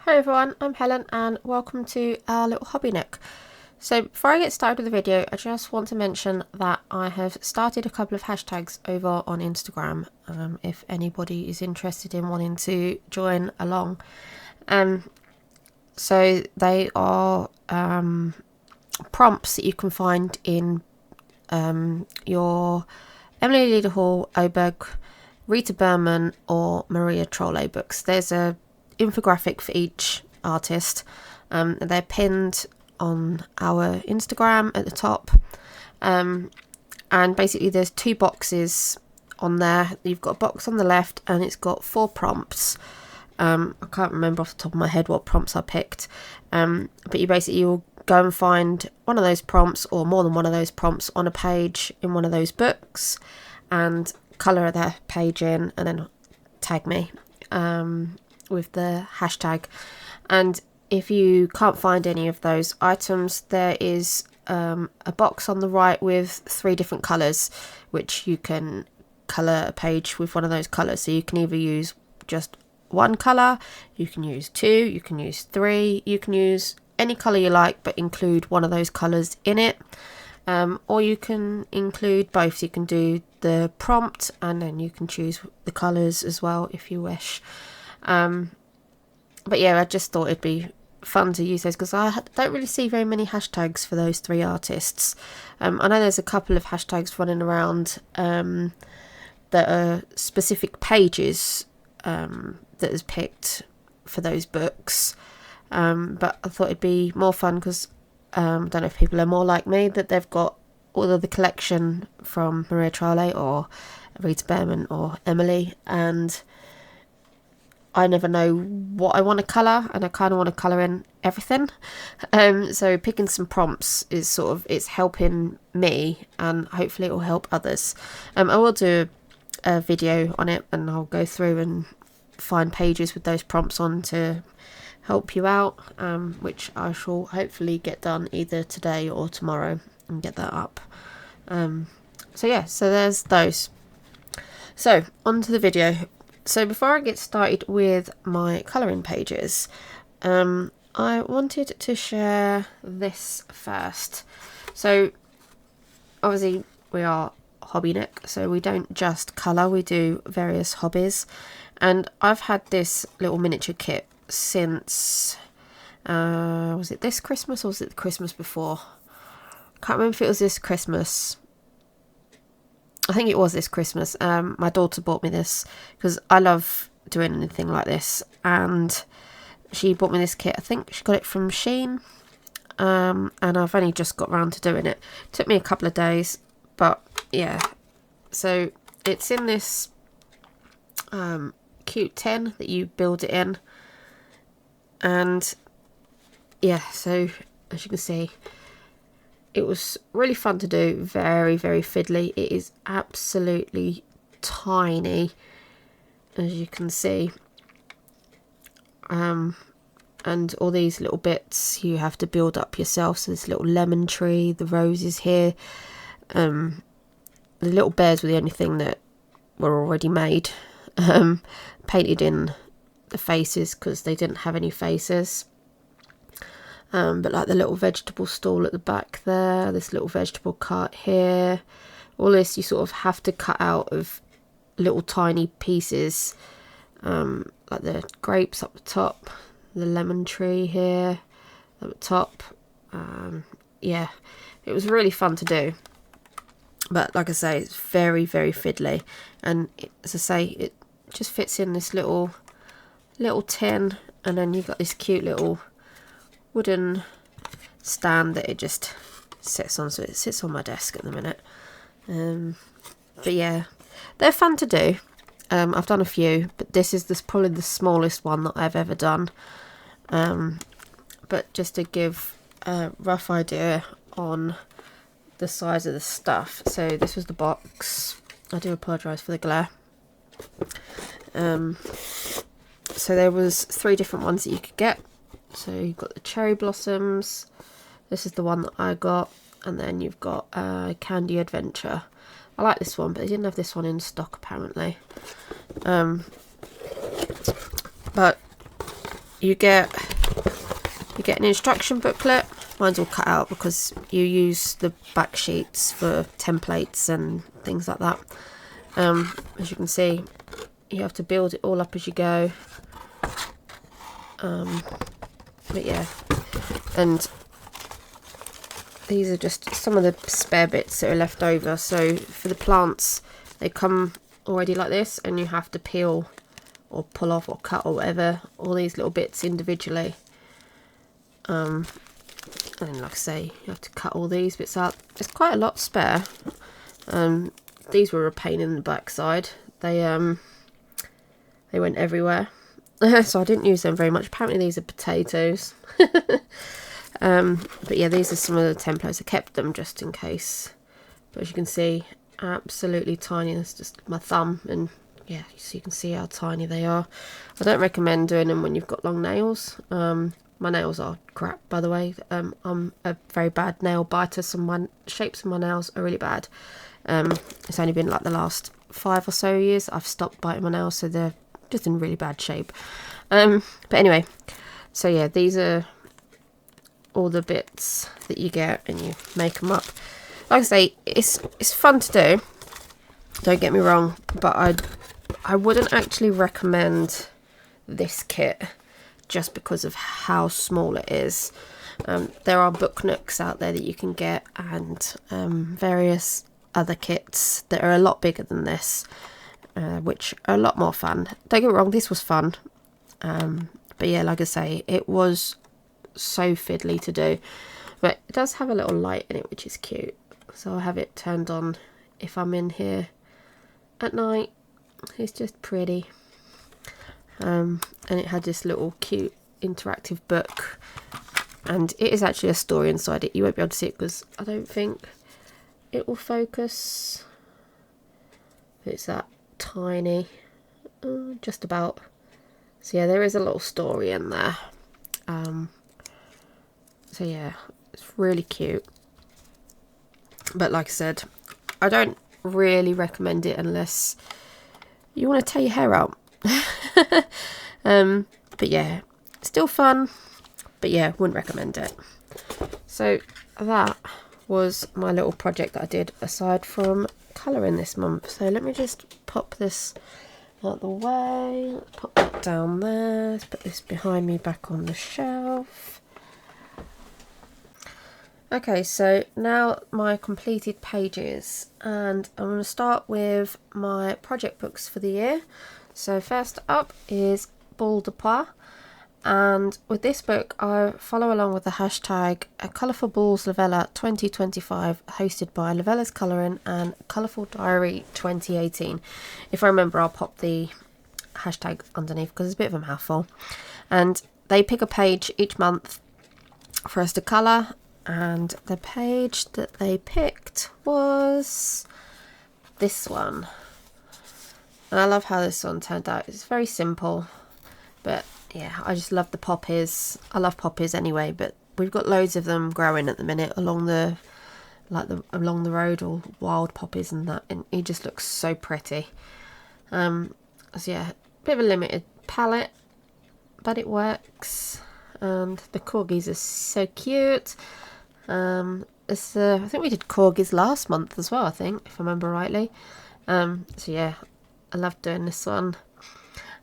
Hi everyone, I'm Helen and welcome to our little hobby nook. So before I get started with the video, I just want to mention that I have started a couple of hashtags over on Instagram if anybody is interested in wanting to join along. So they are prompts that you can find in your Emily Leader Hall, Oberg, Rita Berman or Maria Trolle books. There's a infographic for each artist. They're pinned on our Instagram at the top, and basically there's two boxes on there. You've got a box on the left and it's got 4 prompts. I can't remember off the top of my head what prompts I picked, but you'll go and find one of those prompts or more than one of those prompts on a page in one of those books and colour that page in and then tag me with the hashtag. And if you can't find any of those items, there is a box on the right with 3 different colours which you can colour a page with one of those colours. So you can either use just one colour, you can use 2, you can use 3, you can use any colour you like but include one of those colours in it, or you can include both. So you can do the prompt and then you can choose the colours as well if you wish. But yeah, I just thought it'd be fun to use those because I don't really see very many hashtags for those 3 artists. I know there's a couple of hashtags running around that are specific pages that is picked for those books, but I thought it'd be more fun because I don't know if people are more like me, that they've got all of the collection from Maria Trolle or Rita Berman or Emily, and I never know what I want to colour, and I kind of want to colour in everything. So picking some prompts is it's helping me, and hopefully it will help others. I will do a video on it, and I'll go through and find pages with those prompts on to help you out, which I shall hopefully get done either today or tomorrow and get that up. So yeah, so there's those. So on to the video. So before I get started with my colouring pages, I wanted to share this first. So obviously we are hobby nook, so we don't just colour, we do various hobbies, and I've had this little miniature kit since was it this Christmas or was it the Christmas before? I can't remember if it was this Christmas. I think it was this Christmas. My daughter bought me this because I love doing anything like this, and she bought me this kit. I think she got it from Shane, and I've only just got round to doing it. It took me a couple of days, but yeah. So it's in this cute tin that you build it in, and yeah, so as you can see, it was really fun to do, very, very fiddly. It is absolutely tiny, as you can see. And all these little bits you have to build up yourself. So this little lemon tree, the roses here. The little bears were the only thing that were already made. Painted in the faces because they didn't have any faces. But like the little vegetable stall at the back there, this little vegetable cart here, all this you sort of have to cut out of little tiny pieces, like the grapes up the top, the lemon tree here at the top. Yeah, it was really fun to do, but like I say, it's very, very fiddly, and as I say, it just fits in this little tin, and then you've got this cute little wooden stand that it just sits on, so it sits on my desk at the minute. But yeah, they're fun to do. I've done a few, but this is probably the smallest one that I've ever done. But just to give a rough idea on the size of the stuff, so this was the box. I do apologise for the glare. So there was 3 different ones that you could get. So you've got the cherry blossoms, this is the one that I got, and then you've got Candy Adventure. I like this one, but they didn't have this one in stock apparently. But you get an instruction booklet. Mine's all cut out because you use the back sheets for templates and things like that. As you can see, you have to build it all up as you go. But yeah, and these are just some of the spare bits that are left over. So for the plants, they come already like this, and you have to peel or pull off or cut or whatever all these little bits individually. And like I say, you have to cut all these bits out. There's quite a lot spare. These were a pain in the backside. They went everywhere. So I didn't use them very much. Apparently these are potatoes. But yeah, these are some of the templates. I kept them just in case. But as you can see, absolutely tiny. That's just my thumb, and yeah, so you can see how tiny they are. I don't recommend doing them when you've got long nails. My nails are crap, by the way. I'm a very bad nail biter, so my shapes of my nails are really bad. It's only been like the last 5 or so years I've stopped biting my nails, so they're just in really bad shape. But anyway, so yeah, these are all the bits that you get, and you make them up. Like I say, it's fun to do, don't get me wrong, but I wouldn't actually recommend this kit just because of how small it is. There are book nooks out there that you can get, and various other kits that are a lot bigger than this, which are a lot more fun. Don't get me wrong, this was fun, but yeah, like I say, it was so fiddly to do, but it does have a little light in it, which is cute. So I have it turned on if I'm in here at night. It's just pretty. And it had this little cute interactive book, and it is actually a story inside it. You won't be able to see it because I don't think it will focus. It's that tiny, just about. So yeah, there is a little story in there. So yeah, it's really cute. But like I said, I don't really recommend it unless you want to tear your hair out. But yeah, still fun, but yeah, wouldn't recommend it. So that was my little project that I did aside from colouring this month. So let me just pop this out the way, pop that down there, let's put this behind me back on the shelf. Okay, so now my completed pages, and I'm going to start with my project books for the year. So first up is Bullpupa, and with this book I follow along with the hashtag Colourful Balls Lavella 2025, hosted by Lavella's Colouring and Colourful Diary 2018. If I remember, I'll pop the hashtag underneath because it's a bit of a mouthful. And they pick a page each month for us to colour, and the page that they picked was this one. And I love how this one turned out. It's very simple, but yeah, I just love the poppies. I love poppies anyway, but we've got loads of them growing at the minute along the road, all wild poppies and that, and it just looks so pretty. So yeah, bit of a limited palette, but it works. And the corgis are so cute. I think we did corgis last month as well, I think, if I remember rightly. So yeah, I love doing this one.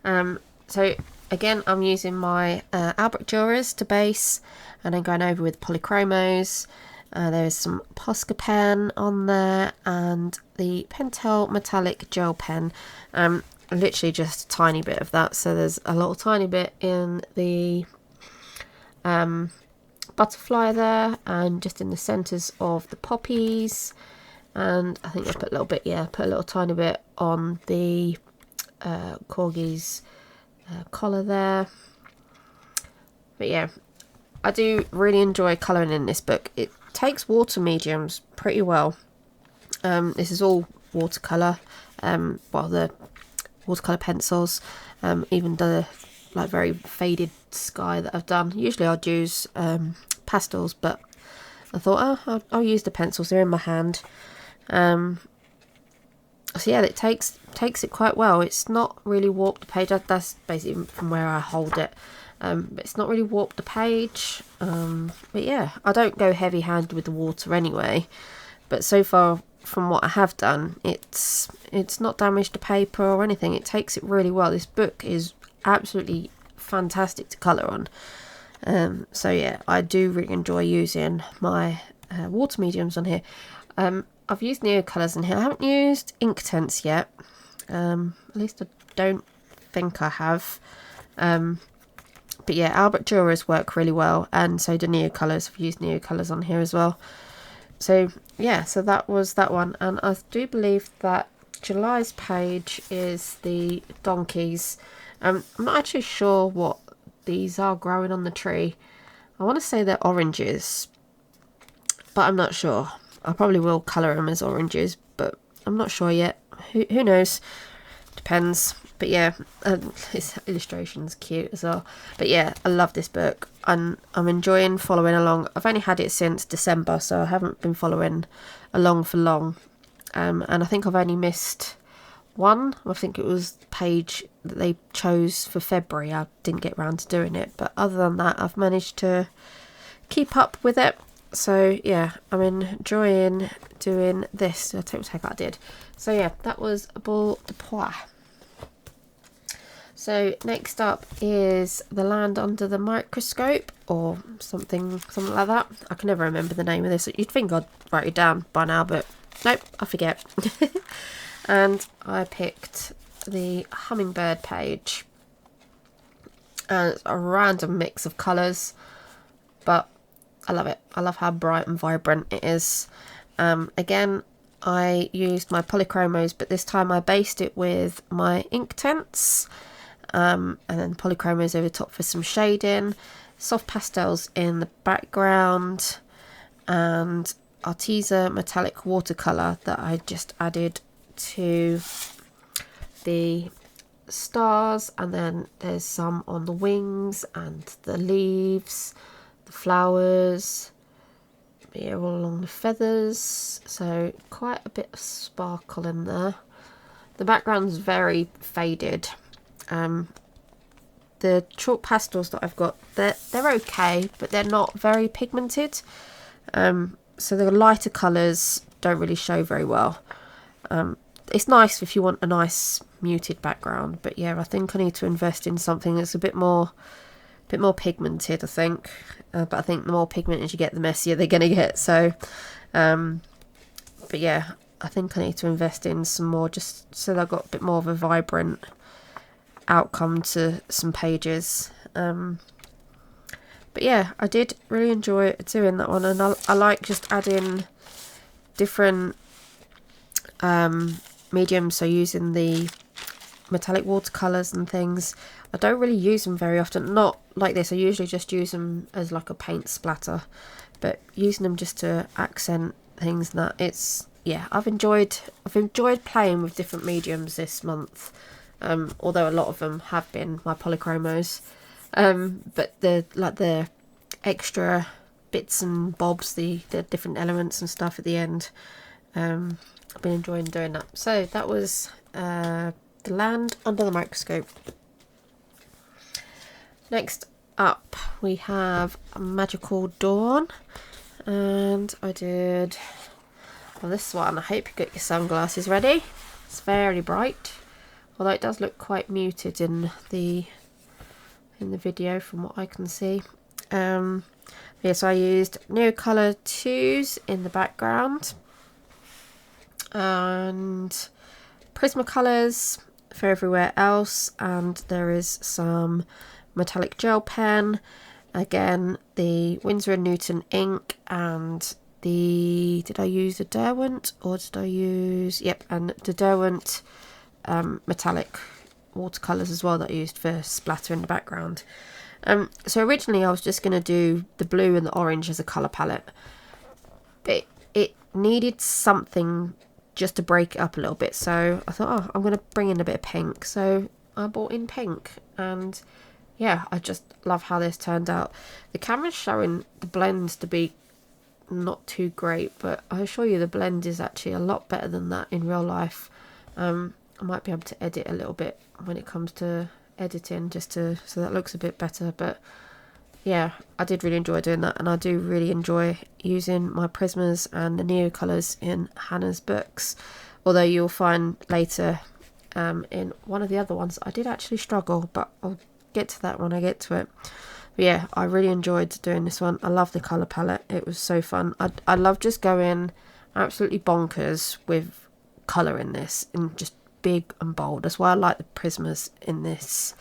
So again, I'm using my Albrecht Dürers to base, and then going over with polychromos. There's some Posca pen on there, and the Pentel metallic gel pen. Literally just a tiny bit of that. So there's a little tiny bit in the butterfly there, and just in the centres of the poppies, and I think I put a little bit, put a little tiny bit on the corgi's collar there. But yeah, I do really enjoy colouring in this book. It takes water mediums pretty well. This is all watercolour, the watercolour pencils, even the very faded sky that I've done. Usually I'd use pastels, but I thought, I'll use the pencils, they're in my hand. So yeah, it takes it quite well. It's not really warped the page. That's basically from where I hold it. but it's not really warped the page. But yeah, I don't go heavy handed with the water anyway, but so far from what I have done, it's not damaged the paper or anything. It takes it really well. This book is absolutely fantastic to colour on. So yeah, I do really enjoy using my water mediums on here. I've used Neocolours in here. I haven't used Inktense yet. At least I don't think I have. But yeah, Albert Dura's work really well, and so do Neocolours. I've used Neocolours on here as well. So yeah, so that was that one, and I do believe that July's page is the donkeys. I'm not actually sure what these are growing on the tree. I want to say they're oranges, but I'm not sure. I probably will colour them as oranges, but I'm not sure yet. Who knows? Depends. But yeah, this illustration's cute as well. But yeah, I love this book, and I'm enjoying following along. I've only had it since December, so I haven't been following along for long. And I think I've only missed one. I think it was the page that they chose for February. I didn't get around to doing it, but other than that, I've managed to keep up with it. So yeah, I'm enjoying doing this. I'll take what take I did. So yeah, that was Bullpupa. So next up is The Land Under the Microscope, or something like that. I can never remember the name of this. You'd think I'd write it down by now, but nope, I forget. And I picked the hummingbird page, and it's a random mix of colours, but I love it. I love how bright and vibrant it is. Again, I used my polychromos, but this time I based it with my Inktense. And then polychromos over the top for some shading, soft pastels in the background, and Arteza metallic watercolour that I just added to the stars, and then there's some on the wings and the leaves, the flowers, here all along the feathers, so quite a bit of sparkle in there. The background's very faded. The chalk pastels that I've got, they're okay, but they're not very pigmented. So the lighter colours don't really show very well. It's nice if you want a nice muted background, but yeah, I think I need to invest in something that's a bit more pigmented, I think. But I think the more pigmented you get, the messier they're going to get. So, but yeah, I think I need to invest in some more, just so that I've got a bit more of a vibrant outcome to some pages. But yeah, I did really enjoy doing that one, and I like just adding different mediums, so using the metallic watercolours and things. I don't really use them very often, not like this. I usually just use them as like a paint splatter, but using them just to accent things, and that, it's, yeah, I've enjoyed playing with different mediums this month. Although a lot of them have been my polychromos, but the extra bits and bobs, the different elements and stuff at the end, I've been enjoying doing that. So that was The Land Under the Microscope. Next up we have Magical Dawn, and I did, well, this one, I hope you got your sunglasses ready. It's very bright, although it does look quite muted in the video from what I can see. Yeah, so I used Neocolor 2s in the background, and Prismacolors for everywhere else, and there is some metallic gel pen, again the Winsor & Newton ink, and did I use the Derwent, or did I use, yep, and the Derwent metallic watercolours as well that I used for splatter in the background. So originally I was just going to do the blue and the orange as a colour palette, but it needed something just to break it up a little bit, so I thought, oh, I'm going to bring in a bit of pink, so I bought in pink, and yeah, I just love how this turned out. The camera's showing the blends to be not too great, but I assure you the blend is actually a lot better than that in real life. I might be able to edit a little bit when it comes to editing just to so that looks a bit better. But yeah, I did really enjoy doing that, and I do really enjoy using my Prismas and the Neo colours in Hannah's books, although you'll find later in one of the other ones I did actually struggle, but I'll get to that when I get to it. But yeah, I really enjoyed doing this one. I love the colour palette, it was so fun. I love just going absolutely bonkers with colour in this, and just big and bold. That's why I like the Prismas in this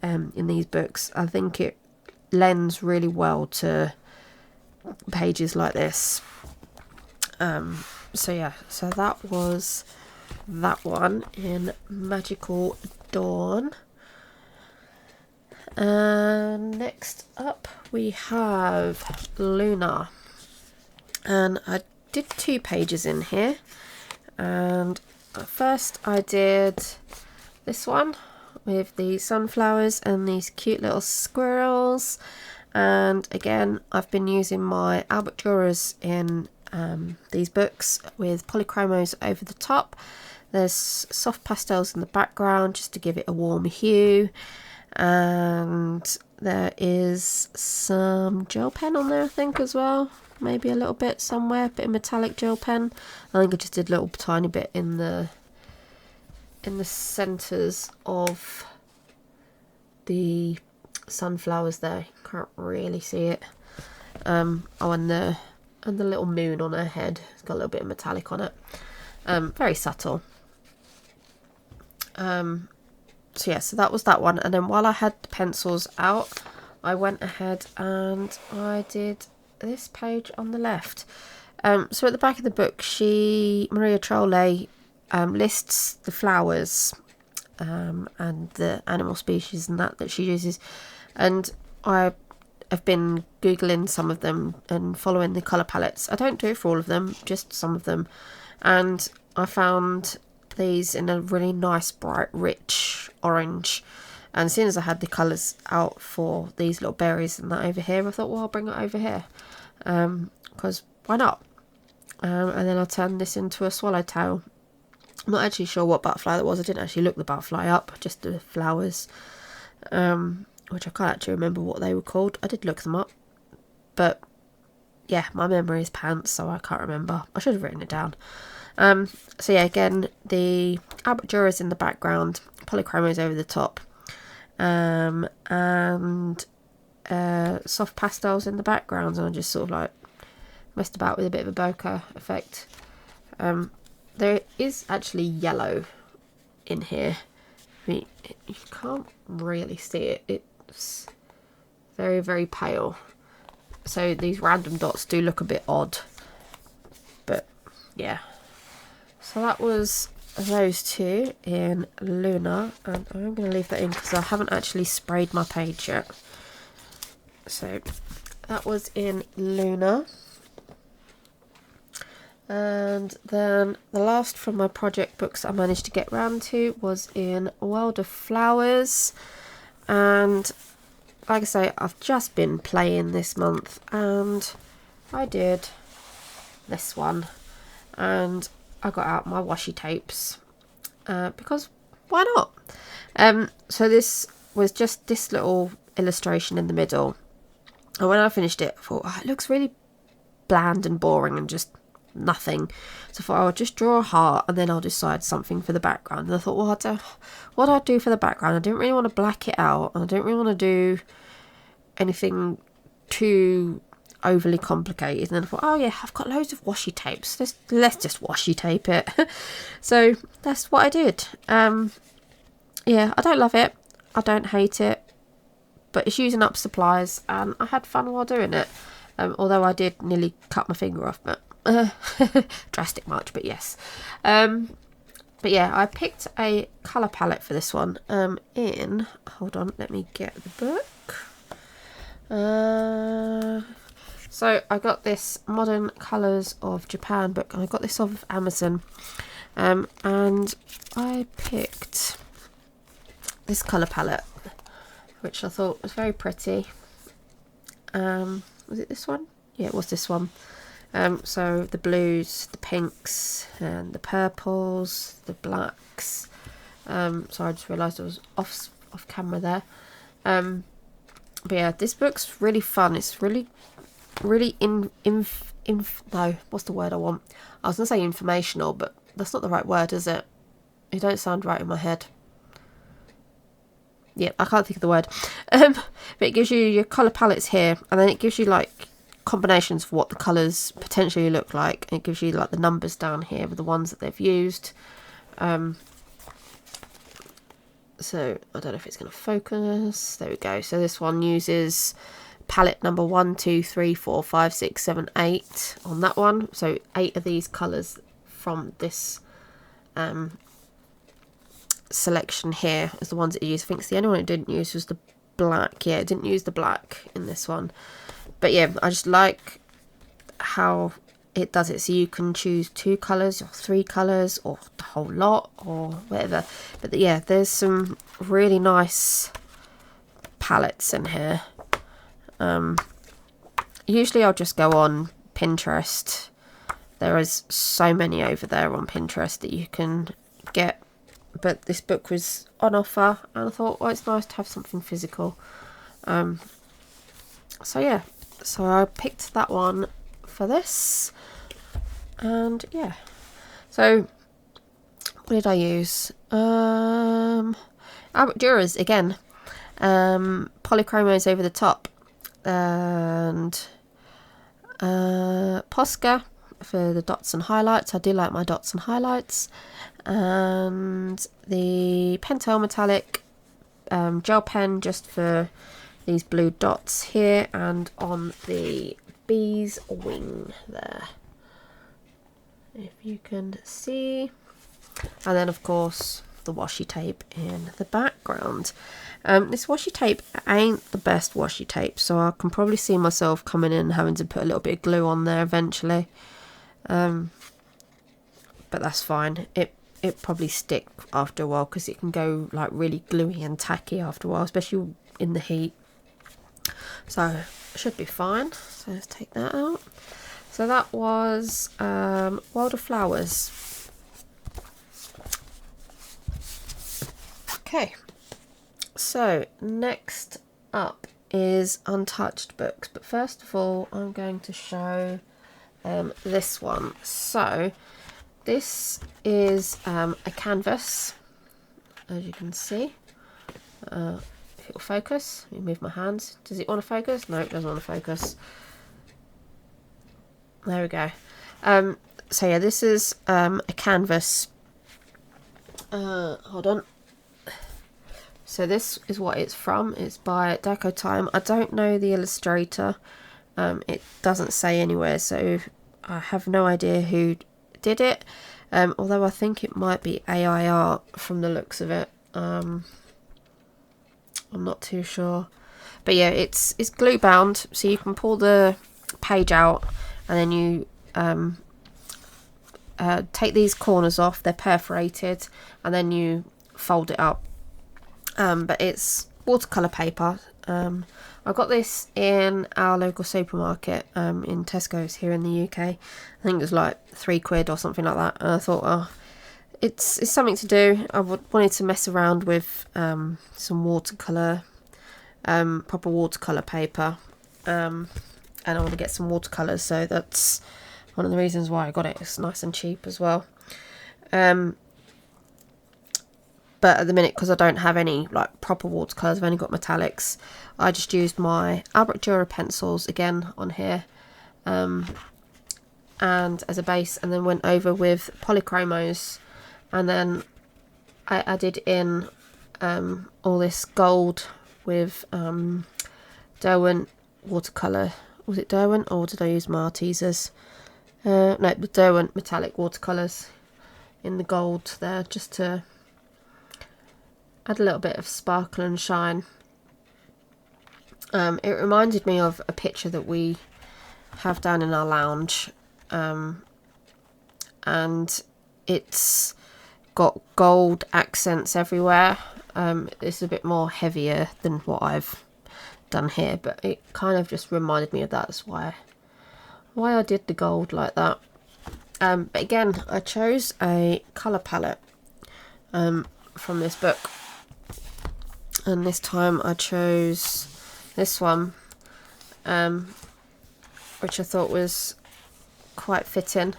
in these books. I think it lends really well to pages like this. So yeah, so that was that one in Magical Dawn. And next up we have Luna, and I did 2 pages in here. And first I did this one with the sunflowers and these cute little squirrels, and again I've been using my Albert Drawers in these books with polychromos over the top. There's soft pastels in the background just to give it a warm hue, and there is some gel pen on there I think as well, maybe a little bit somewhere, bit of metallic gel pen. I think I just did a little tiny bit in the centres of the sunflowers there. Can't really see it. Oh, and the little moon on her head, it's got a little bit of metallic on it. Very subtle. So yeah, so that was that one. And then while I had the pencils out, I went ahead and I did this page on the left. So at the back of the book, Maria Trolle lists the flowers and the animal species and that she uses, and I have been googling some of them and following the colour palettes. I don't do it for all of them, just some of them, and I found these in a really nice bright rich orange. And as soon as I had the colours out for these little berries and that over here, I thought, well, I'll bring it over here, because why not? And then I turned this into a swallowtail. I'm not actually sure what butterfly that was. I didn't actually look the butterfly up, just the flowers, which I can't actually remember what they were called. I did look them up, but yeah, my memory is pants, so I can't remember. I should have written it down. So yeah, again, the Albert Drawers in the background, polychromos over the top, and soft pastels in the background, and I just sort of like messed about with a bit of a bokeh effect. There is actually yellow in here. I mean, you can't really see it. It's very, very pale. So these random dots do look a bit odd. But yeah. So that was those 2 in Luna. And I'm going to leave that in because I haven't actually sprayed my page yet. So that was in Luna. And then the last from my project books I managed to get round to was in World of Flowers. And like I say, I've just been playing this month, and I did this one, and I got out my washi tapes because why not? So this was just this little illustration in the middle, and when I finished it I thought, oh, it looks really bland and boring and just nothing. So I thought I'll just draw a heart and then I'll decide something for the background. And I thought, well, what do I do for the background? I didn't really want to black it out, and I didn't really want to do anything too overly complicated. And then I thought, oh yeah, I've got loads of washi tapes, let's just washi tape it. So that's what I did. Yeah, I don't love it, I don't hate it, but it's using up supplies, and I had fun while doing it. Although I did nearly cut my finger off, but drastic much, but yes. But yeah, I picked a colour palette for this one hold on, let me get the book. So I got this Modern Colours of Japan book, and I got this off of Amazon, and I picked this colour palette, which I thought was very pretty. Was it this one? Yeah, it was this one. So the blues, the pinks, and the purples, the blacks. So I just realised I was off off camera there. But yeah, this book's really fun. It's really no, what's the word I want? I was gonna say informational, but that's not the right word, is it? It don't sound right in my head. Yeah, I can't think of the word. But it gives you your colour palettes here, and then it gives you like combinations of what the colours potentially look like, and it gives you like the numbers down here with the ones that they've used. So I don't know if it's going to focus. There we go. So this one uses palette number 1, 2, 3, 4, 5, 6, 7, 8 on that one. So 8 of these colours from this selection here is the ones it used. I think the only one it didn't use was the black. Yeah, it didn't use the black in this one. But yeah, I just like how it does it, so you can choose 2 colours or 3 colours or the whole lot or whatever. But yeah, there's some really nice palettes in here. Usually I'll just go on Pinterest. There is so many over there on Pinterest that you can get, but this book was on offer and I thought, well, it's nice to have something physical. So yeah, so I picked that one for this. And yeah, so what did I use? Albert Durers again, polychromos over the top, and Posca for the dots and highlights. I do like my dots and highlights, and the Pentel metallic gel pen just for these blue dots here and on the bee's wing there, if you can see. And then of course the washi tape in the background. This washi tape ain't the best washi tape, so I can probably see myself coming in and having to put a little bit of glue on there eventually, but that's fine. It probably stick after a while because it can go like really gluey and tacky after a while, especially in the heat, so it should be fine. So let's take that out. So that was World of Flowers. Okay, so next up is Untouched books, but first of all I'm going to show this one. So this is a canvas, as you can see. If it will focus, let me move my hands. Does it want to focus? No, it doesn't want to focus. There we go. So yeah, this is a canvas. Hold on. So this is what it's from. It's by Deco Time. I don't know the illustrator. It doesn't say anywhere, so I have no idea who did it. Although I think it might be AI art from the looks of it. I'm not too sure. But yeah, it's glue bound, so you can pull the page out and then you take these corners off. They're perforated, and then you fold it up. But it's watercolour paper. I got this in our local supermarket in Tesco's here in the UK. I think it was like £3 or something like that. And I thought, oh, it's something to do. I wanted to mess around with some watercolour, proper watercolour paper, and I want to get some watercolours. So that's one of the reasons why I got it. It's nice and cheap as well. But at the minute, because I don't have any like proper watercolours, I've only got metallics, I just used my Albert Dürer pencils again on here, and as a base, and then went over with polychromos, and then I added in all this gold with Derwent watercolour. Was it Derwent, or did I use Maltesers? No, it was Derwent metallic watercolours in the gold there, just to add a little bit of sparkle and shine. It reminded me of a picture that we have down in our lounge, and it's got gold accents everywhere. It's a bit more heavier than what I've done here, but it kind of just reminded me of that. That's why I did the gold like that. But again, I chose a colour palette from this book. and this time I chose this one, which I thought was quite fitting.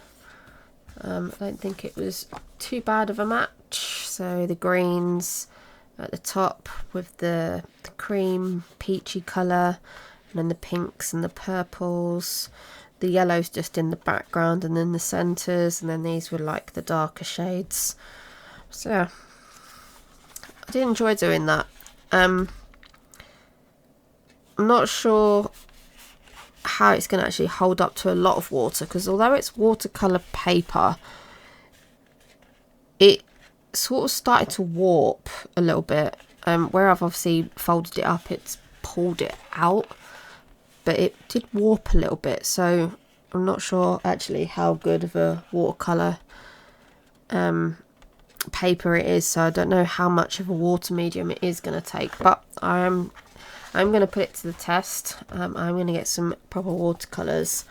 I don't think it was too bad of a match. So the greens at the top with the cream peachy colour, and then the pinks and the purples, the yellows just in the background and then the centres, and then these were like the darker shades. So yeah, I did enjoy doing that. I'm not sure how it's going to actually hold up to a lot of water, because although it's watercolour paper, it sort of started to warp a little bit. Where I've obviously folded it up, it's pulled it out, but it did warp a little bit, so I'm not sure actually how good of a watercolour paper it is, so I don't know how much of a water medium it is going to take, but I'm going to put it to the test. I'm going to get some proper watercolours.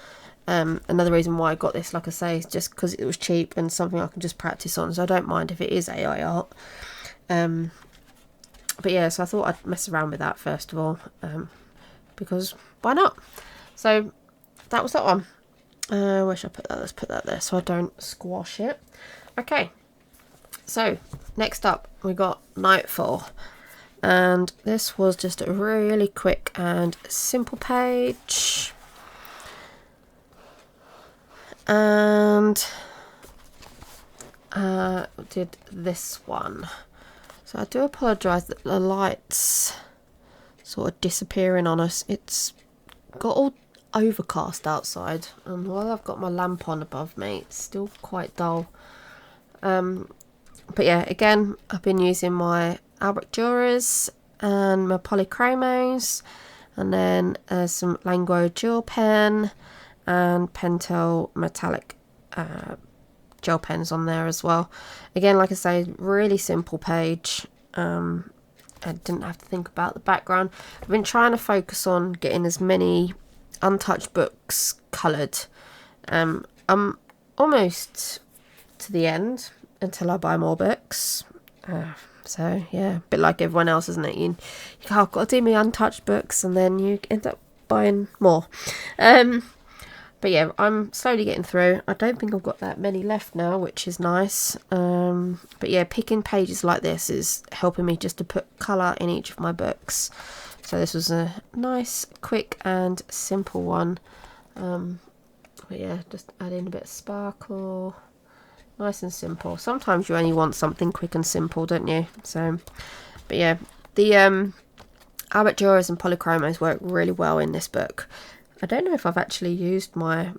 Another reason why I got this, like I say, is just because it was cheap and something I can just practice on, so I don't mind if it is AI art. But yeah, so I thought I'd mess around with that first of all, because why not? So that was that one. Where should I put that? Let's put that there so I don't squash it. Okay, so next up we got Nightfall. And this was just a really quick and simple page, and did this one. So I do apologise that the light's sort of disappearing on us. It's got all overcast outside, and while I've got my lamp on above me, it's still quite dull. But yeah, again, I've been using my Albrecht Dürers and my polychromos, and then some Languo gel pen and Pentel metallic gel pens on there as well. Again, like I say, really simple page. I didn't have to think about the background. I've been trying to focus on getting as many untouched books coloured. I'm almost to the end until I buy more books. So yeah, a bit like everyone else, isn't it? You go, I've got to do my untouched books, and then you end up buying more. But yeah, I'm slowly getting through. I don't think I've got that many left now, which is nice. But yeah, picking pages like this is helping me just to put colour in each of my books. So this was a nice, quick and simple one. But yeah, just add in a bit of sparkle. Nice and simple. Sometimes you only want something quick and simple, don't you? So, but yeah, the Albrecht Dürers and polychromos work really well in this book. I don't know if I've actually used my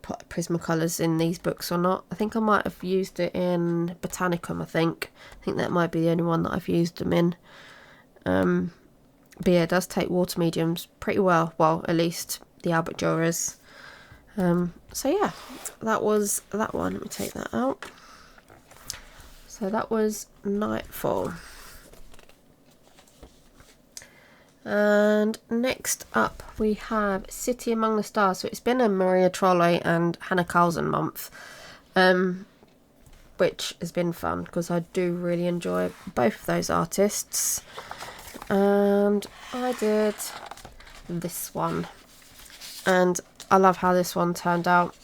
Prismacolors in these books or not. I think I might have used it in Botanicum. I think that might be the only one that I've used them in. But yeah, it does take water mediums pretty well. Well, at least the Albrecht Dürers. So yeah, that was that one. Let me take that out. So that was Nightfall. And next up we have City Among the Stars. So it's been a Maria Trolle and Hannah Carlson month, which has been fun because I do really enjoy both of those artists. And I did this one, and I love how this one turned out.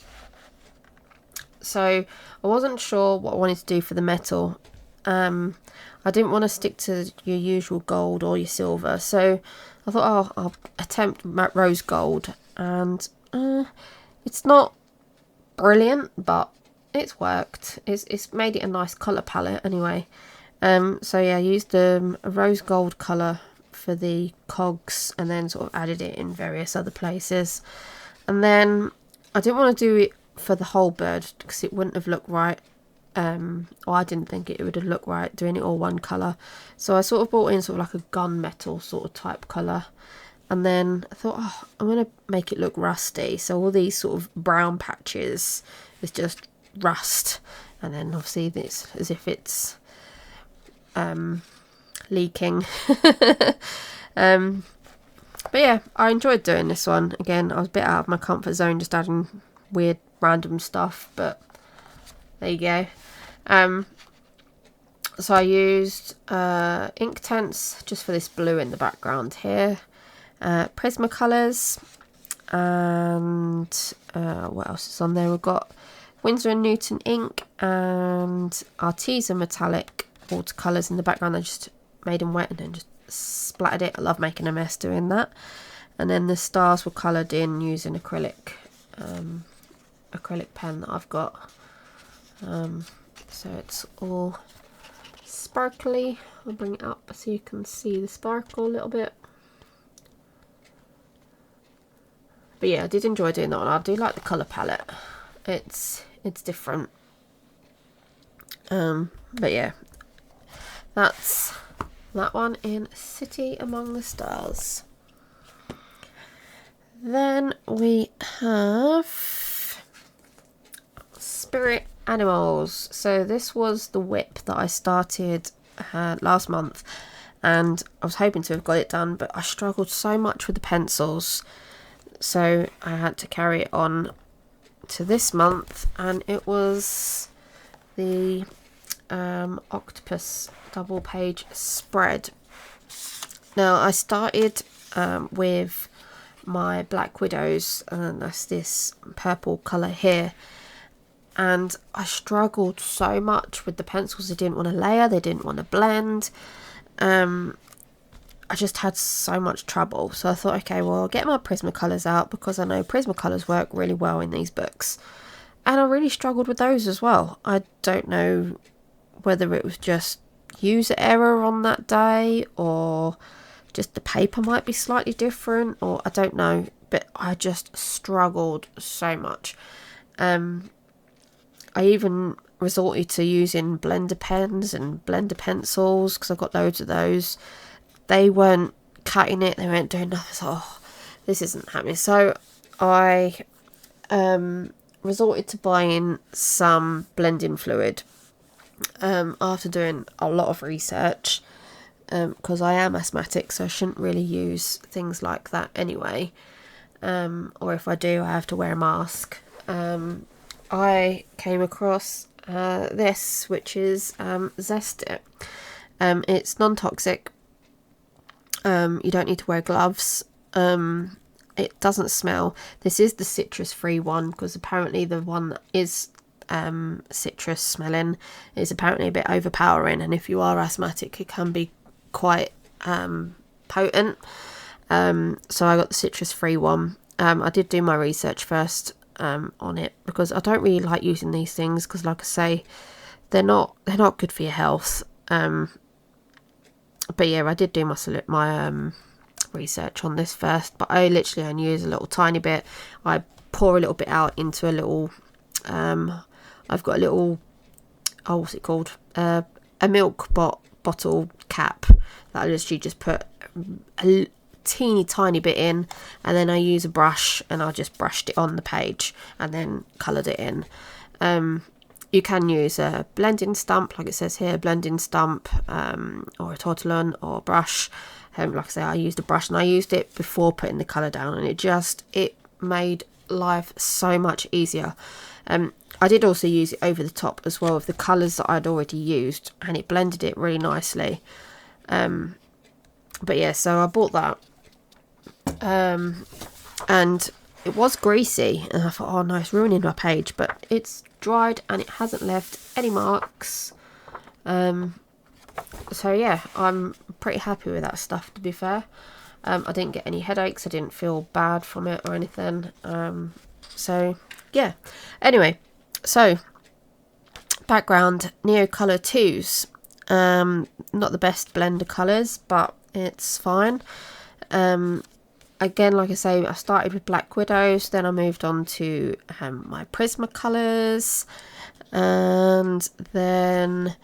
So I wasn't sure what I wanted to do for the metal. I didn't want to stick to your usual gold or your silver, so I thought, oh, I'll attempt rose gold, and it's not brilliant, but it's worked. It's made it a nice colour palette anyway. So yeah, I used a rose gold colour for the cogs, and then sort of added it in various other places. And then I didn't want to do it for the whole bird because it wouldn't have looked right. Or I didn't think it would have looked right doing it all one colour. So I sort of brought in sort of like a gunmetal sort of type colour. And then I thought, oh, I'm going to make it look rusty. So all these sort of brown patches is just rust. And then obviously this as if it's leaking. But yeah, I enjoyed doing this one. Again, I was a bit out of my comfort zone, just adding weird random stuff, but there you go. So I used Inktense just for this blue in the background here, Prismacolors, and what else is on there? We've got Winsor & Newton ink and Arteza metallic watercolours in the background. I just made them wet and then just splattered it. I love making a mess doing that. And then the stars were coloured in using acrylic pen that I've got. So it's all sparkly. I'll bring it up so you can see the sparkle a little bit. But yeah, I did enjoy doing that one. I do like the colour palette. It's different. But yeah, that's that one in City Among the Stars. Then we have Spirit Animals. So this was the whip that I started last month, and I was hoping to have got it done, but I struggled so much with the pencils, so I had to carry it on to this month, and it was the octopus double page spread. Now I started with my Black Widows, and that's this purple colour here, and I struggled so much with the pencils. They didn't want to layer, they didn't want to blend. I just had so much trouble, so I thought, okay, well, I'll get my Prismacolors out, because I know Prismacolors work really well in these books, and I really struggled with those as well. I don't know whether it was just user error on that day, or just the paper might be slightly different, or I don't know, but I just struggled so much. I even resorted to using blender pens and blender pencils, because I've got loads of those. They weren't cutting it, they weren't doing nothing. So, this isn't happening. So I resorted to buying some blending fluid after doing a lot of research, because I am asthmatic, so I shouldn't really use things like that anyway, or if I do, I have to wear a mask. I came across this, which is Zest It. It's non-toxic. You don't need to wear gloves. It doesn't smell. This is the citrus free one, because apparently the one that is citrus smelling is apparently a bit overpowering, and if you are asthmatic, it can be quite potent. So I got the citrus free one. I did do my research first on it, because I don't really like using these things, because like I say, they're not good for your health. But yeah, I did do my research on this first, but I literally only use a little tiny bit. I pour a little bit out into a little I've got a little, what's it called, a milk bottle cap that I literally just put a teeny tiny bit in, and then I use a brush and I just brushed it on the page and then coloured it in. You can use a blending stump, like it says here, blending stump, or a tortillon or a brush. Like I say, I used a brush, and I used it before putting the colour down, and it made life so much easier. I did also use it over the top as well of the colours that I'd already used, and it blended it really nicely. But yeah, so I bought that, and it was greasy, and I thought, oh no, it's ruining my page, but it's dried and it hasn't left any marks. So yeah, I'm pretty happy with that stuff, to be fair. I didn't get any headaches, I didn't feel bad from it or anything. So yeah, anyway, so background, Neocolor 2s. Not the best blender colours, but it's fine. Again, like I say, I started with Black Widows, then I moved on to my Prismacolors, and then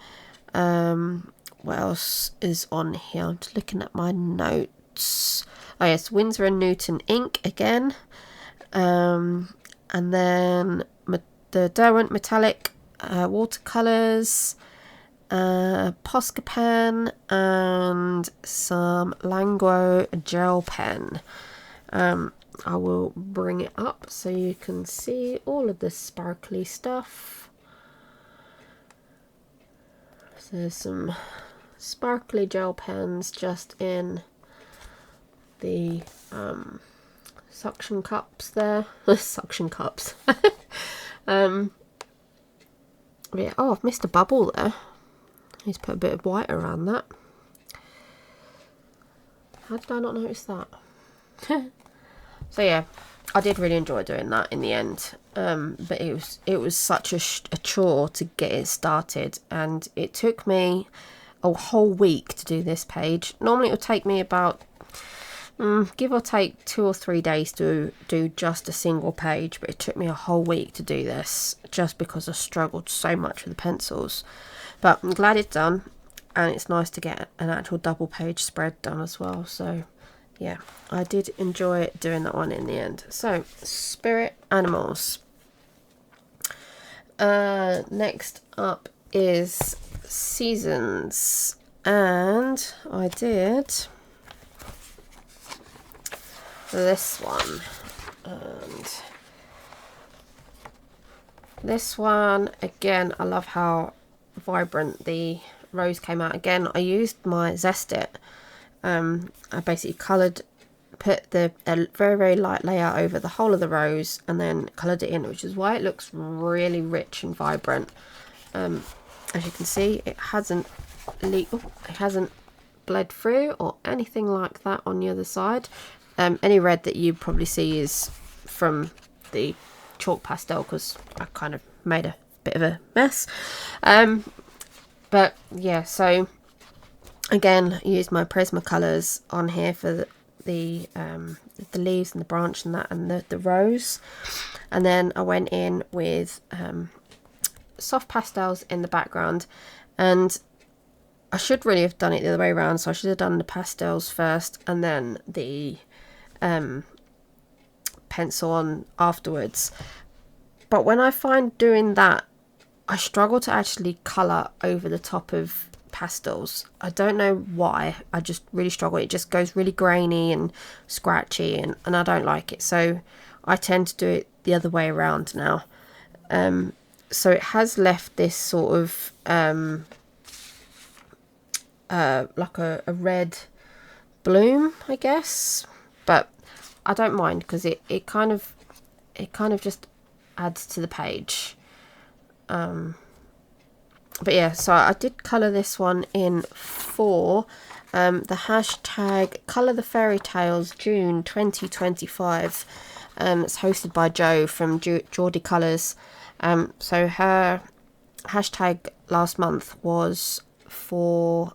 what else is on here? I'm just looking at my notes. Oh yes, Winsor & Newton ink again, and then the Derwent metallic watercolours, Posca pen, and some Languo gel pen. I will bring it up so you can see all of this sparkly stuff. So some sparkly gel pens just in the suction cups there. Suction cups. Yeah, oh, I've missed a bubble there. Need to put a bit of white around that. How did I not notice that? So yeah, I did really enjoy doing that in the end. But it was such a chore to get it started, and it took me a whole week to do this page. Normally it would take me about give or take 2 or 3 days to do just a single page, but it took me a whole week to do this just because I struggled so much with the pencils. But I'm glad it's done, and it's nice to get an actual double page spread done as well. So yeah, I did enjoy doing that one in the end. So spirit animals. Next up is seasons, and I did this one, and this one again, I love how vibrant the rose came out. Again, I used my Zest It. I basically put the very light layer over the whole of the rose and then coloured it in, which is why it looks really rich and vibrant. As you can see, it hasn't bled through or anything like that on the other side. Any red that you probably see is from the chalk pastel, because I kind of made a bit of a mess. But yeah, so again, I used my Prismacolors on here for the leaves and the branch and that, and the rose, and then I went in with soft pastels in the background. And I should really have done it the other way around, so I should have done the pastels first and then the pencil on afterwards. But when I find doing that, I struggle to actually colour over the top of pastels. I don't know why, I just really struggle. It just goes really grainy and scratchy, and I don't like it, so I tend to do it the other way around now. So it has left this sort of like a red bloom, I guess, but I don't mind because it kind of just adds to the page. But yeah, so I did colour this one in for the hashtag Colour the Fairy Tales June 2025. It's hosted by Jo from Geordie Colours. So her hashtag last month was for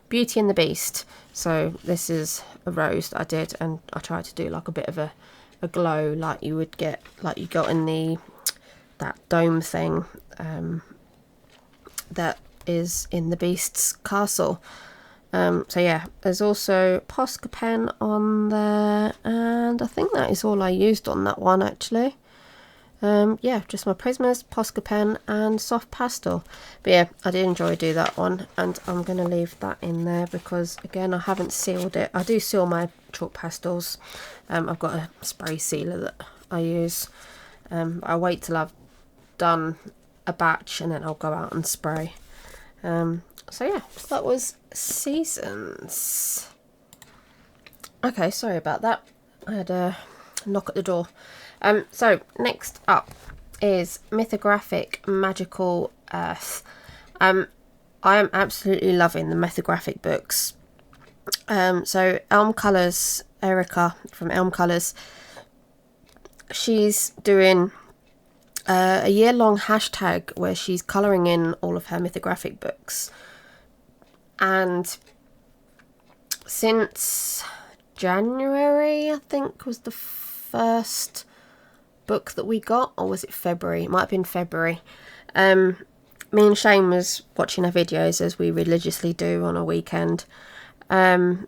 Beauty and the Beast. So this is a rose that I did, and I tried to do like a bit of a glow like you would get, like you got in that dome thing that is in the Beast's castle. So yeah, there's also Posca pen on there, and I think that is all I used on that one actually. Yeah, just my Prismas, Posca pen and soft pastel. But yeah, I did enjoy do that one, and I'm going to leave that in there because again, I haven't sealed it. I do seal my chalk pastels. I've got a spray sealer that I use. I'll wait till I've done a batch and then I'll go out and spray. So yeah, that was seasons. Okay, sorry about that. I had a knock at the door. So next up is Mythographic Magical Earth. I am absolutely loving the Mythographic books. So Elm Colours, Erica from Elm Colours, she's doing a year-long hashtag where she's colouring in all of her Mythographic books. And since January, I think, was the first book that we got, or was it February? It might have been February. Me and Shane was watching her videos as we religiously do on a weekend, and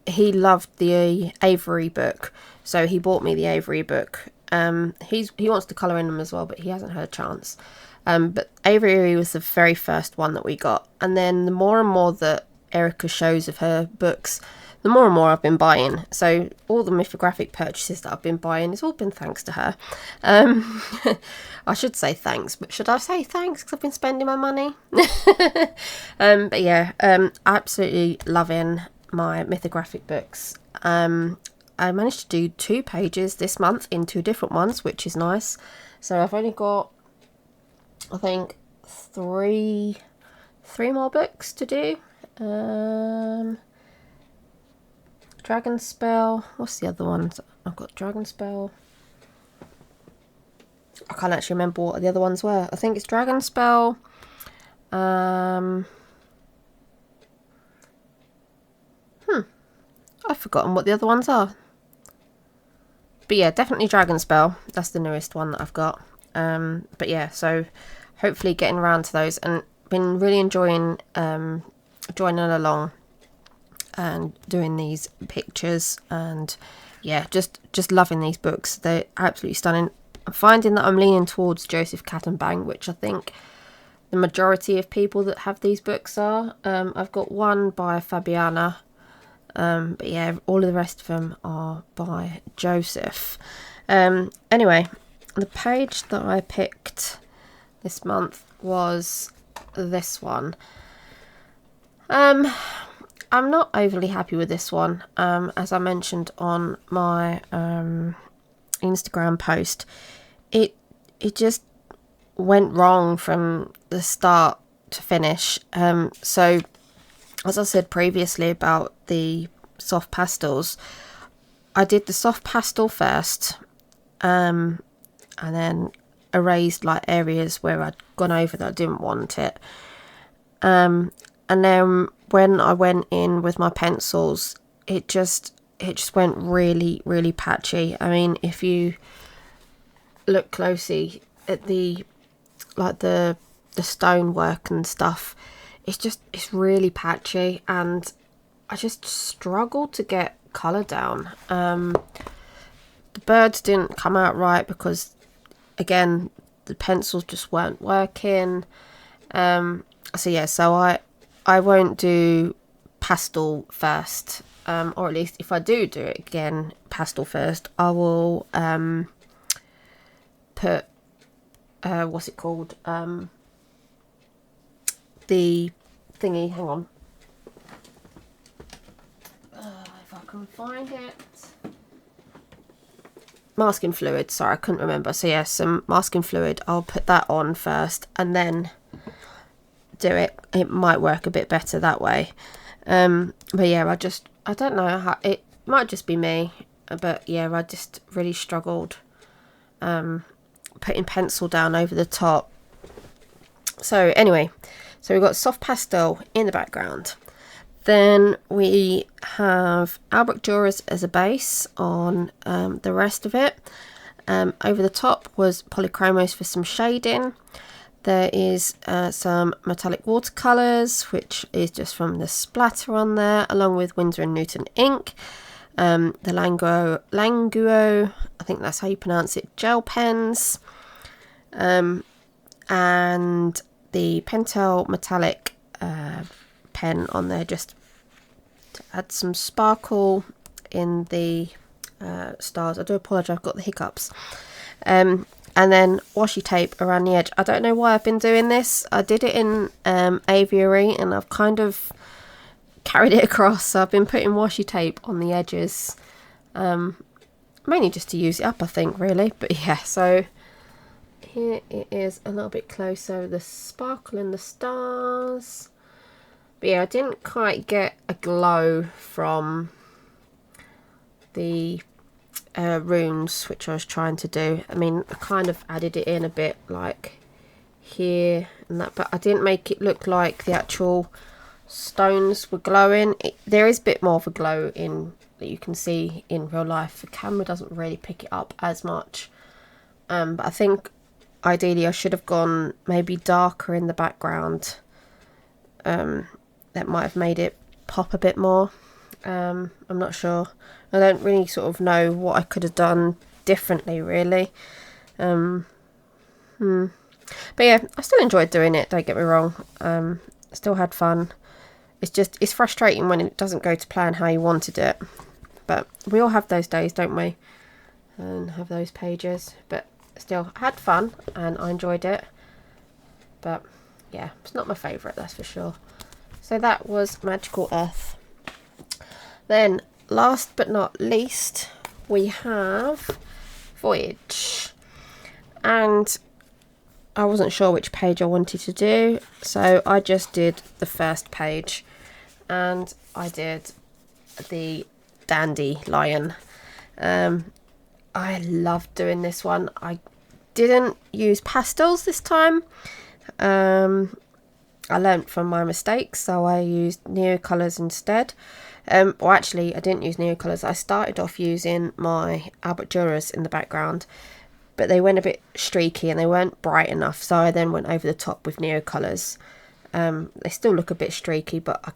he loved the Avery book, so he bought me the Avery book. He wants to colour in them as well, but he hasn't had a chance. But Avery was the very first one that we got, and then the more and more that Erica shows of her books, the more and more I've been buying. So all the Mythographic purchases that I've been buying, it's all been thanks to her. I should say thanks, but should I say thanks because I've been spending my money? But yeah, absolutely loving my Mythographic books. I managed to do 2 pages this month in 2 different ones, which is nice. So I've only got, I think, three more books to do. Dragon Spell. What's the other ones? I've got Dragon Spell. I can't actually remember what the other ones were. I think it's Dragon Spell. I've forgotten what the other ones are. But yeah, definitely Dragon Spell. That's the newest one that I've got. But yeah, so hopefully getting around to those, and been really enjoying joining along and doing these pictures, and yeah, just loving these books. They're absolutely stunning. I'm finding that I'm leaning towards Joseph Kattenbang, which I think the majority of people that have these books are. I've got one by Fabiana, but yeah, all of the rest of them are by Joseph. Anyway, the page that I picked this month was this one. I'm not overly happy with this one. As I mentioned on my Instagram post, it just went wrong from the start to finish. So as I said previously about the soft pastels, I did the soft pastel first, and then erased like areas where I'd gone over that I didn't want it. And then when I went in with my pencils, it just went really, really patchy. I mean, if you look closely at the stonework and stuff, it's really patchy, and I just struggled to get colour down. The birds didn't come out right because, again, the pencils just weren't working. So yeah, so I won't do pastel first, or at least if I do it again pastel first, I will put what's it called, the thingy, hang on, if I can find it, masking fluid, sorry, I couldn't remember. So yeah, some masking fluid, I'll put that on first and then do it. It might work a bit better that way. But yeah, I don't know how, it might just be me, but yeah, I just really struggled putting pencil down over the top. So anyway, so we've got soft pastel in the background. Then we have Albrecht Dürers as a base on the rest of it. Over the top was Polychromos for some shading. There is some metallic watercolours, which is just from the splatter on there, along with Winsor & Newton ink. The Languo, I think that's how you pronounce it, gel pens. And the Pentel metallic pen on there, just to add some sparkle in the stars. I do apologise, I've got the hiccups. And then washi tape around the edge. I don't know why I've been doing this. I did it in aviary, and I've kind of carried it across. So I've been putting washi tape on the edges, mainly just to use it up, I think, really. But yeah, so here it is a little bit closer, the sparkle in the stars. But yeah, I didn't quite get a glow from the runes, which I was trying to do. I mean, I kind of added it in a bit like here and that, but I didn't make it look like the actual stones were glowing. There is a bit more of a glow in that you can see in real life. The camera doesn't really pick it up as much, but I think ideally I should have gone maybe darker in the background. That might have made it pop a bit more. I'm not sure. I don't really sort of know what I could have done differently, really. But yeah, I still enjoyed doing it, don't get me wrong. Still had fun. it's frustrating when it doesn't go to plan how you wanted it. But we all have those days, don't we? And have those pages. But still, I had fun and I enjoyed it. But yeah, it's not my favourite, that's for sure. So that was Magical Earth. Then, last but not least, we have Voyage. And I wasn't sure which page I wanted to do, so I just did the first page. And I did the dandelion. I loved doing this one. I didn't use pastels this time. I learnt from my mistakes, so I used nurmacolours instead. Or actually, I didn't use nurmacolours. I started off using my Albert Duras in the background, but they went a bit streaky and they weren't bright enough, so I then went over the top with nurmacolours. They still look a bit streaky, but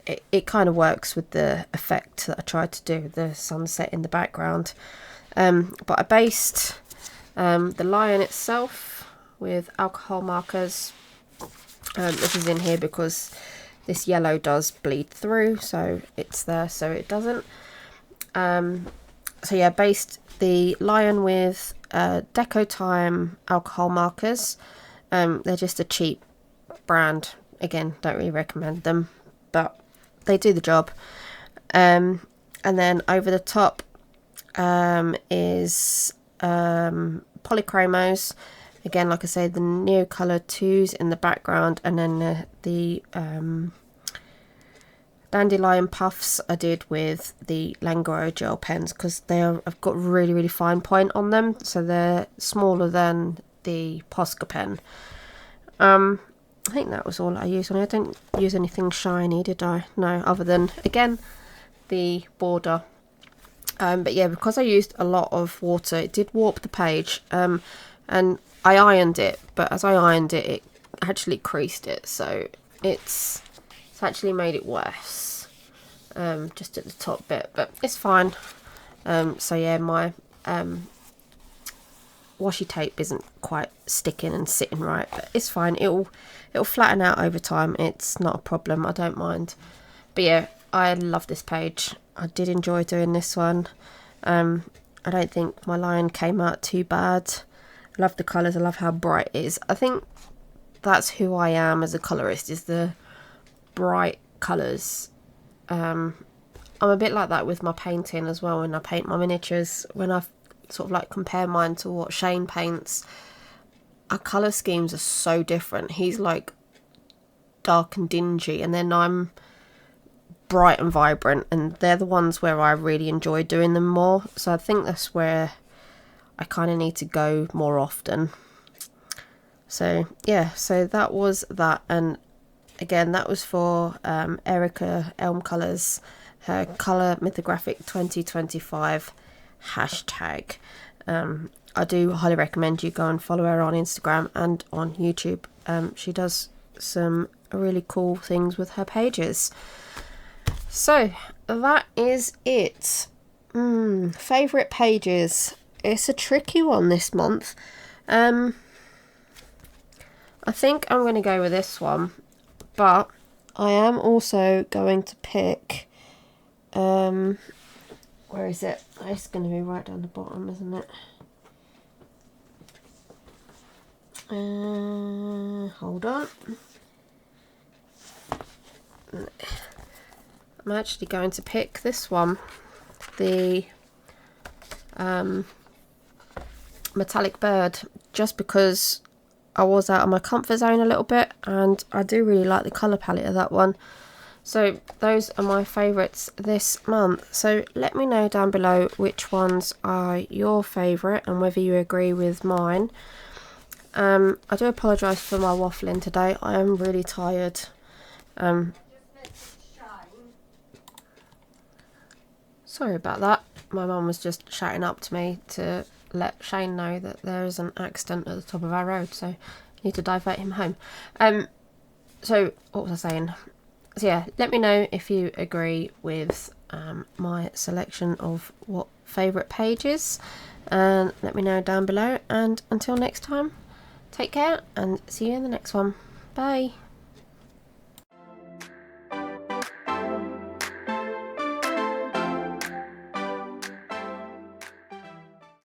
it kind of works with the effect that I tried to do, the sunset in the background. But I based the lion itself with alcohol markers. This is in here because this yellow does bleed through, so it's there so it doesn't. So yeah, based the lion with Deco Time alcohol markers. They're just a cheap brand. Again, don't really recommend them, but they do the job. And then over the top is polychromos. Again, like I say, the Neocolor 2s in the background, and then the dandelion puffs I did with the Langoro gel pens because I've got really, really fine point on them, so they're smaller than the Posca pen. I think that was all I used on it. I didn't use anything shiny, did I? No, other than, again, the border. But yeah, because I used a lot of water, it did warp the page. And I ironed it, but as I ironed it, it actually creased it, so it's actually made it worse, just at the top bit, but it's fine. So yeah, my washi tape isn't quite sticking and sitting right, but it's fine. It'll flatten out over time. It's not a problem. I don't mind. But yeah, I love this page. I did enjoy doing this one. I don't think my line came out too bad. I love the colours. I love how bright it is. I think that's who I am as a colourist, is the bright colours. I'm a bit like that with my painting as well. When I paint my miniatures, when I sort of like compare mine to what Shane paints, our colour schemes are so different. He's like dark and dingy, and then I'm bright and vibrant, and they're the ones where I really enjoy doing them more. So I think that's where I kind of need to go more often. So yeah, so that was that. And again, that was for Erica Elm Colours, her Colour Mythographic 2025 hashtag. I do highly recommend you go and follow her on Instagram and on YouTube. She does some really cool things with her pages. So that is it. Favourite pages. It's a tricky one this month. I think I'm going to go with this one, but I am also going to pick, where is it? It's going to be right down the bottom, isn't it? Hold on. I'm actually going to pick this one, the metallic bird, just because I was out of my comfort zone a little bit, and I do really like the colour palette of that one. So those are my favourites this month. So let me know down below which ones are your favourite and whether you agree with mine. I do apologise for my waffling today. I am really tired. Sorry about that. My mum was just shouting up to me to let Shane know that there is an accident at the top of our road, so I need to divert him home. So what was I saying? So yeah, let me know if you agree with my selection of what favourite pages, and let me know down below. And until next time, take care and see you in the next one. Bye.